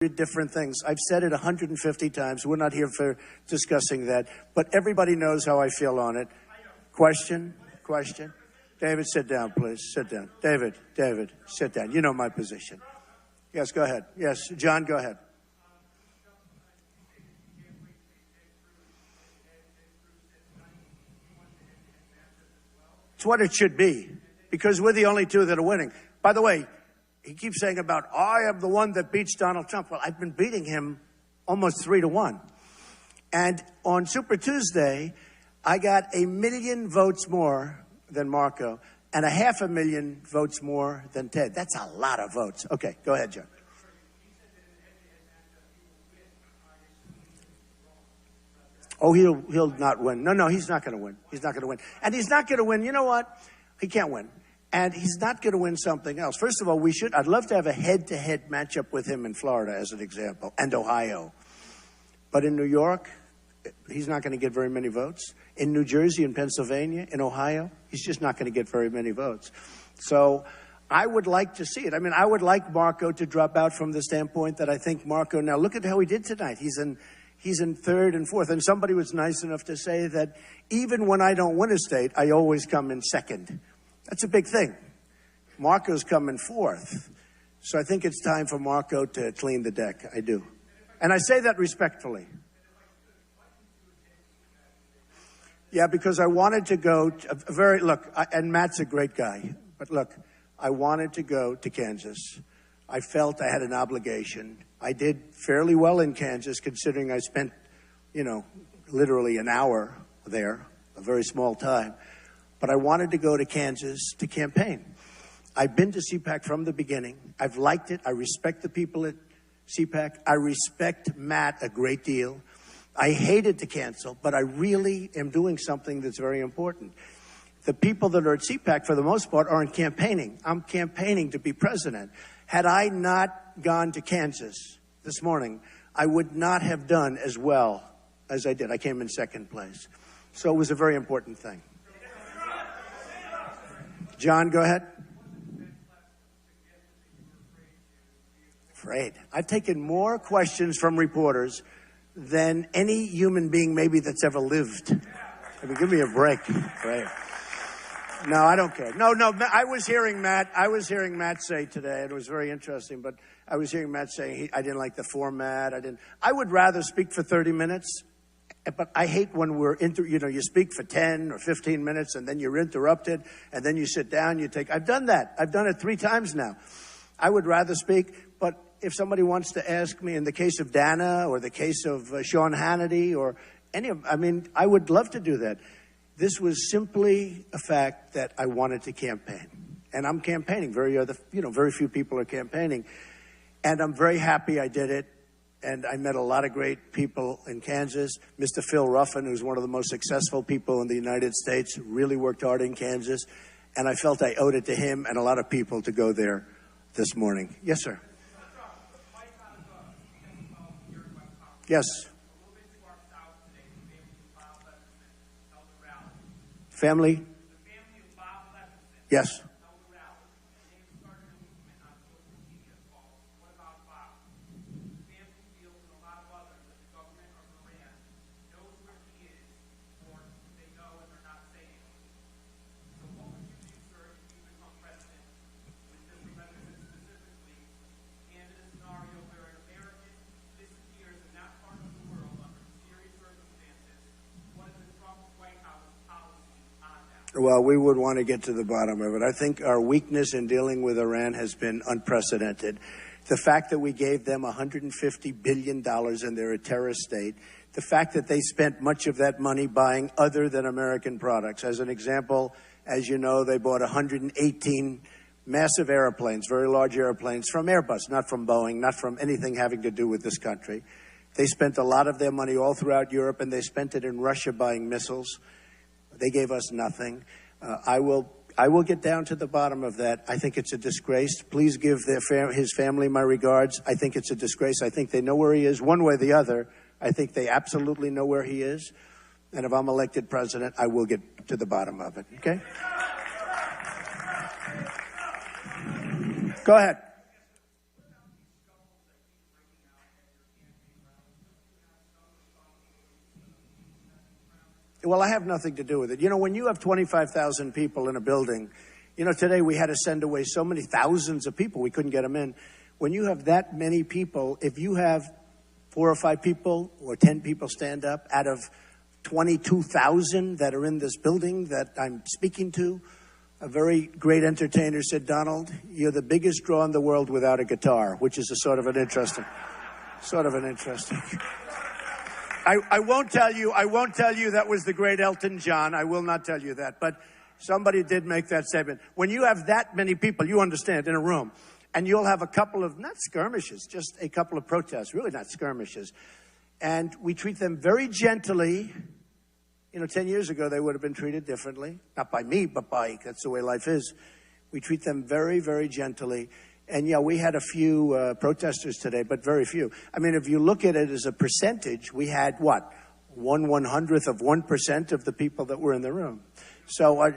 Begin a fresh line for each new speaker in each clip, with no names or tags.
different things. I've said it 150 times. We're not here for discussing that, but everybody knows how I feel on it. Question? David, sit down, please. Sit down. David, sit down. You know my position. Yes, go ahead. Yes, John, go ahead. It's what it should be, because we're the only two that are winning. By the way, he keeps saying about, I am the one that beats Donald Trump. Well, I've been beating him almost 3-1. And on Super Tuesday, I got 1 million votes more than Marco and 500,000 votes more than Ted. That's a lot of votes. Okay, go ahead, John. Oh, he'll not win. No, he's not going to win. He's not going to win. And he's not going to win. You know what? He can't win. And he's not going to win something else. First of all, I'd love to have a head-to-head matchup with him in Florida, as an example, and Ohio. But in New York, he's not going to get very many votes. In New Jersey, in Pennsylvania, in Ohio, he's just not going to get very many votes. So I would like to see it. I mean, I would like Marco to drop out from the standpoint that I think Marco, now look at how he did tonight. He's in third and fourth. And somebody was nice enough to say that even when I don't win a state, I always come in second. That's a big thing. Marco's coming fourth. So I think it's time for Marco to clean the deck. I do. And I say that respectfully. Yeah, because I wanted to go and Matt's a great guy. But look, I wanted to go to Kansas. I felt I had an obligation. I did fairly well in Kansas, considering I spent, literally an hour there, a very small time. But I wanted to go to Kansas to campaign. I've been to CPAC from the beginning. I've liked it. I respect the people at CPAC. I respect Matt a great deal. I hated to cancel, but I really am doing something that's very important. The people that are at CPAC, for the most part, aren't campaigning. I'm campaigning to be president. Had I not gone to Kansas this morning, I would not have done as well as I did. I came in second place. So it was a very important thing. John, go ahead. Afraid. I've taken more questions from reporters than any human being maybe that's ever lived. I mean, give me a break. Right. No, I don't care. No, I was hearing Matt say today, and it was very interesting, but I was hearing Matt saying I didn't like the format. I would rather speak for 30 minutes, but I hate when you speak for 10 or 15 minutes and then you're interrupted and then you sit down, I've done that. I've done it 3 times now. I would rather speak, but if somebody wants to ask me in the case of Dana or the case of Sean Hannity or I would love to do that. This was simply a fact that I wanted to campaign. And I'm campaigning. Very few people are campaigning. And I'm very happy I did it. And I met a lot of great people in Kansas. Mr. Phil Ruffin, who's one of the most successful people in the United States, really worked hard in Kansas. And I felt I owed it to him and a lot of people to go there this morning. Yes, sir. Yes. Family? Yes. Well, we would want to get to the bottom of it. I think our weakness in dealing with Iran has been unprecedented. The fact that we gave them $150 billion and they're a terrorist state, the fact that they spent much of that money buying other than American products. As an example, as you know, they bought 118 massive airplanes, very large airplanes, from Airbus, not from Boeing, not from anything having to do with this country. They spent a lot of their money all throughout Europe, and they spent it in Russia buying missiles. They gave us nothing. I will get down to the bottom of that. I think it's a disgrace. Please give his family my regards. I think it's a disgrace. I think they know where he is one way or the other. I think they absolutely know where he is. And if I'm elected president, I will get to the bottom of it. Okay? Go ahead. Well, I have nothing to do with it. You know, when you have 25,000 people in a building, you know, today we had to send away so many thousands of people, we couldn't get them in. When you have that many people, if you have 4 or 5 people or 10 people stand up out of 22,000 that are in this building that I'm speaking to, a very great entertainer said, Donald, you're the biggest draw in the world without a guitar, which is a sort of an interesting. I won't tell you that was the great Elton John. I will not tell you that. But somebody did make that statement. When you have that many people, you understand, in a room, and you'll have a couple of, not skirmishes, just a couple of protests, really not skirmishes. And we treat them very gently. You know, 10 years ago, they would have been treated differently. Not by me, but that's the way life is. We treat them very, very gently. And yeah, we had a few protesters today, but very few. I mean, if you look at it as a percentage, we had what? 1/100th of 1% of the people that were in the room. So, I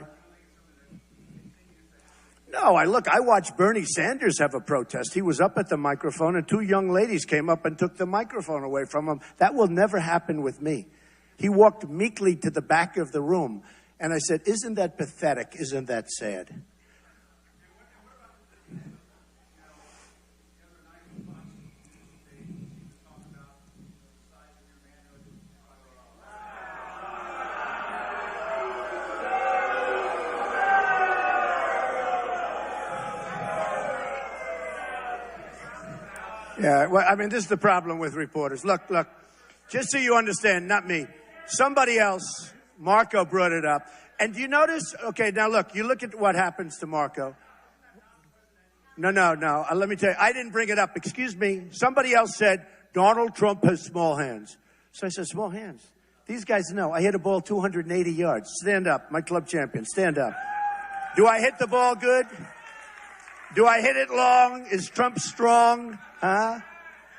watched Bernie Sanders have a protest. He was up at the microphone and 2 young ladies came up and took the microphone away from him. That will never happen with me. He walked meekly to the back of the room. And I said, isn't that pathetic? Isn't that sad? Yeah, well, I mean, this is the problem with reporters. Look, just so you understand, not me. Somebody else, Marco, brought it up. And do you notice? Okay, now look, you look at what happens to Marco. No. Let me tell you, I didn't bring it up. Excuse me. Somebody else said, Donald Trump has small hands. So I said, small hands? These guys know. I hit a ball 280 yards. Stand up. My club champion. Stand up. Do I hit the ball good? Do I hit it long? Is Trump strong? Huh?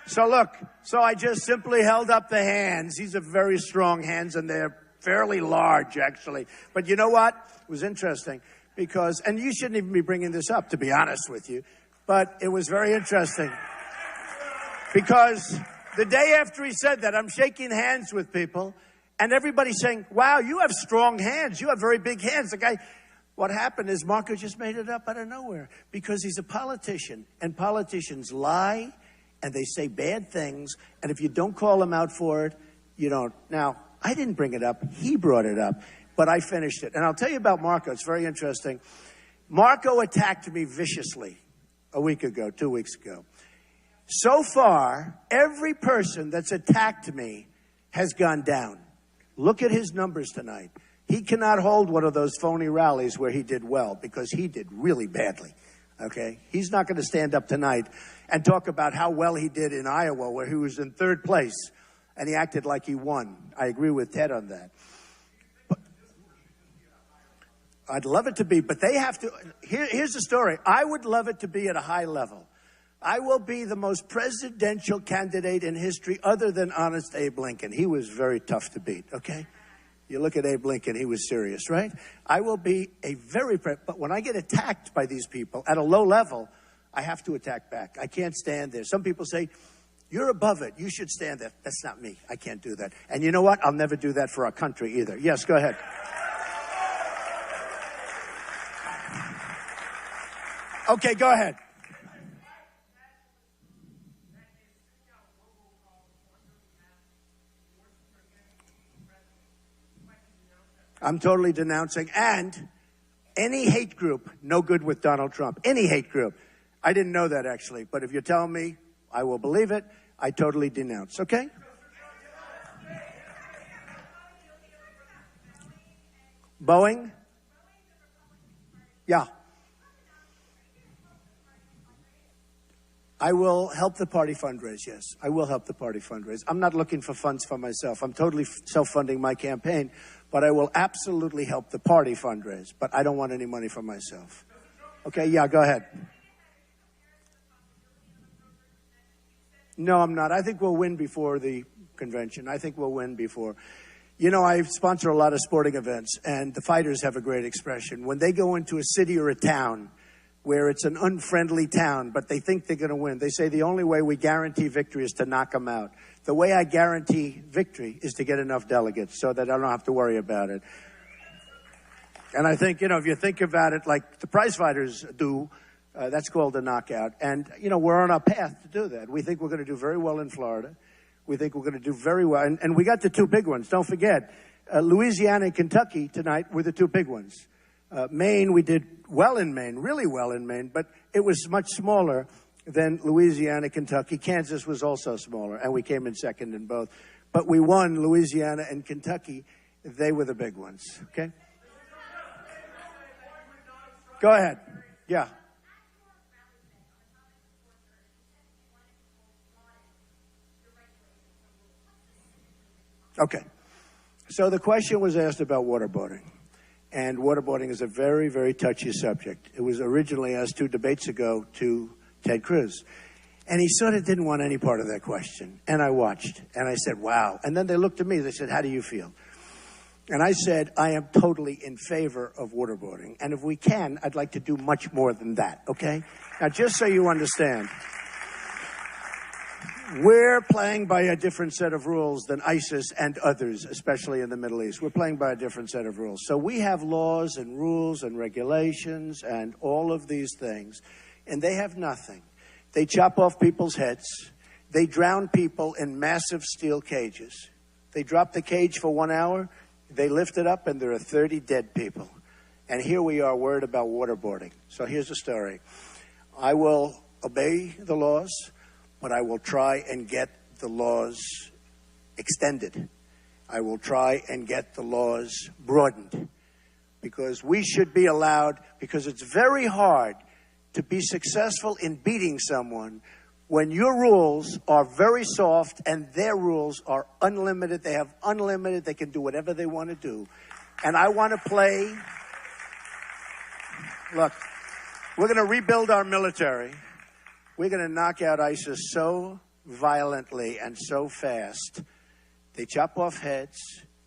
So I just simply held up the hands. These are very strong hands, and they're fairly large, actually. But you know what? It was interesting because, and you shouldn't even be bringing this up, to be honest with you, but it was very interesting because the day after he said that, I'm shaking hands with people, and everybody's saying, wow, you have strong hands. You have very big hands. The guy... What happened is Marco just made it up out of nowhere because he's a politician, and politicians lie and they say bad things, and if you don't call him out for it, you don't. Now, I didn't bring it up. He brought it up, but I finished it. And I'll tell you about Marco. It's very interesting. Marco attacked me viciously a week ago, 2 weeks ago. So far, every person that's attacked me has gone down. Look at his numbers tonight. He cannot hold one of those phony rallies where he did well because he did really badly, okay? He's not going to stand up tonight and talk about how well he did in Iowa where he was in 3rd place and he acted like he won. I agree with Ted on that. But I'd love it to be, but they have to. Here's the story. I would love it to be at a high level. I will be the most presidential candidate in history other than Honest Abe Lincoln. He was very tough to beat, okay? You look at Abe Lincoln, he was serious, right? I will be but when I get attacked by these people at a low level, I have to attack back. I can't stand there. Some people say, you're above it. You should stand there. That's not me. I can't do that. And you know what? I'll never do that for our country either. Yes, go ahead. Okay, go ahead. I'm totally denouncing. And any hate group, no good with Donald Trump. Any hate group. I didn't know that, actually. But if you're telling me, I will believe it. I totally denounce. Okay? Boeing? Yeah. I will help the party fundraise, yes. I will help the party fundraise. I'm not looking for funds for myself. I'm totally self-funding my campaign, but I will absolutely help the party fundraise. But I don't want any money for myself. Okay, yeah, go ahead. No, I'm not. I think we'll win before the convention. I think we'll win before. You know, I sponsor a lot of sporting events, and the fighters have a great expression. When they go into a city or a town, where it's an unfriendly town, but they think they're going to win. They say the only way we guarantee victory is to knock them out. The way I guarantee victory is to get enough delegates so that I don't have to worry about it. And I think, if you think about it like the prize fighters do, that's called a knockout. And, we're on our path to do that. We think we're going to do very well in Florida. We think we're going to do very well. And we got the two big ones. Don't forget, Louisiana and Kentucky tonight were the two big ones. Maine, we did well in Maine, really well in Maine, but it was much smaller than Louisiana, Kentucky. Kansas was also smaller, and we came in second in both. But we won Louisiana and Kentucky. They were the big ones, okay? Go ahead. Yeah. Okay. So the question was asked about waterboarding. And waterboarding is a very, very touchy subject. It was originally asked 2 debates ago to Ted Cruz. And he sort of didn't want any part of that question. And I watched. And I said, wow. And then they looked at me. They said, how do you feel? And I said, I am totally in favor of waterboarding. And if we can, I'd like to do much more than that, okay? Now, just so you understand, we're playing by a different set of rules than ISIS and others, especially in the Middle East. We're playing by a different set of rules. So we have laws and rules and regulations and all of these things, and they have nothing. They chop off people's heads. They drown people in massive steel cages. They drop the cage for 1 hour. They lift it up, and there are 30 dead people. And here we are worried about waterboarding. So here's the story. I will obey the laws, but I will try and get the laws extended. I will try and get the laws broadened. Because we should be allowed, because it's very hard to be successful in beating someone when your rules are very soft and their rules are unlimited. They have unlimited, they can do whatever they want to do. And I want to play. Look, we're going to rebuild our military. We're going to knock out ISIS so violently and so fast. They chop off heads.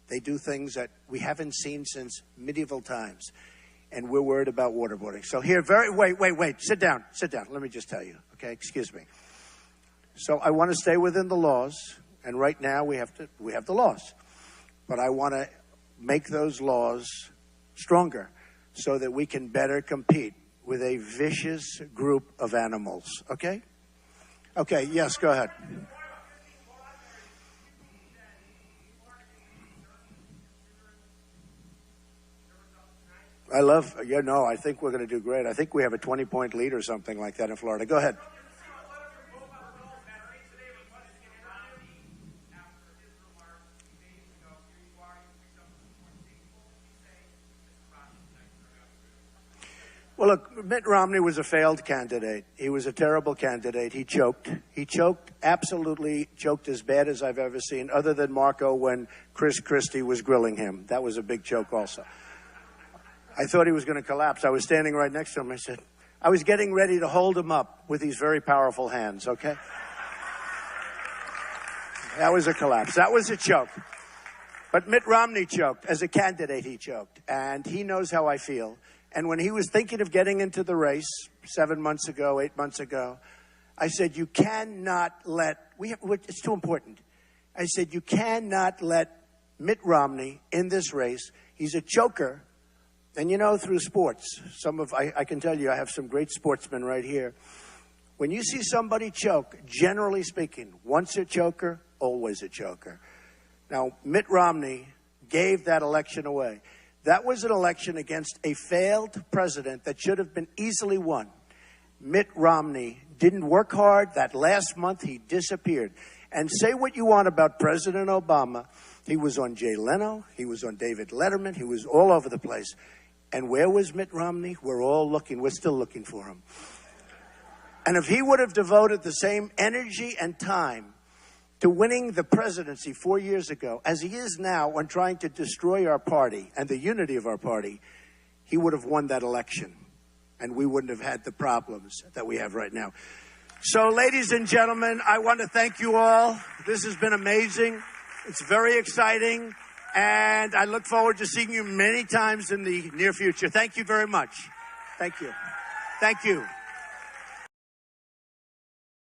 They do things that we haven't seen since medieval times. And we're worried about waterboarding. So here, wait. Sit down. Let me just tell you, okay? Excuse me. So I want to stay within the laws. And right now we have the laws. But I want to make those laws stronger so that we can better compete with a vicious group of animals, okay? Okay, yes, go ahead. I think we're going to do great. I think we have a 20-point lead or something like that in Florida. Go ahead. Well, look, Mitt Romney was a failed candidate. He was a terrible candidate. He choked. He choked, absolutely choked as bad as I've ever seen, other than Marco when Chris Christie was grilling him. That was a big choke also. I thought he was going to collapse. I was standing right next to him. I was getting ready to hold him up with these very powerful hands, okay? That was a collapse. That was a choke. But Mitt Romney choked. As a candidate, he choked. And he knows how I feel. And when he was thinking of getting into the race 7 months ago, 8 months ago, I said, you cannot let, it's too important. I said, you cannot let Mitt Romney in this race. He's a choker. And through sports, I can tell you, I have some great sportsmen right here. When you see somebody choke, generally speaking, once a choker, always a choker. Now, Mitt Romney gave that election away. That was an election against a failed president that should have been easily won. Mitt Romney didn't work hard. That last month, he disappeared. And say what you want about President Obama. He was on Jay Leno. He was on David Letterman. He was all over the place. And where was Mitt Romney? We're all looking. We're still looking for him. And if he would have devoted the same energy and time to winning the presidency 4 years ago, as he is now on trying to destroy our party and the unity of our party, he would have won that election. And we wouldn't have had the problems that we have right now. So, ladies and gentlemen, I want to thank you all. This has been amazing. It's very exciting. And I look forward to seeing you many times in the near future. Thank you very much. Thank you. Thank you.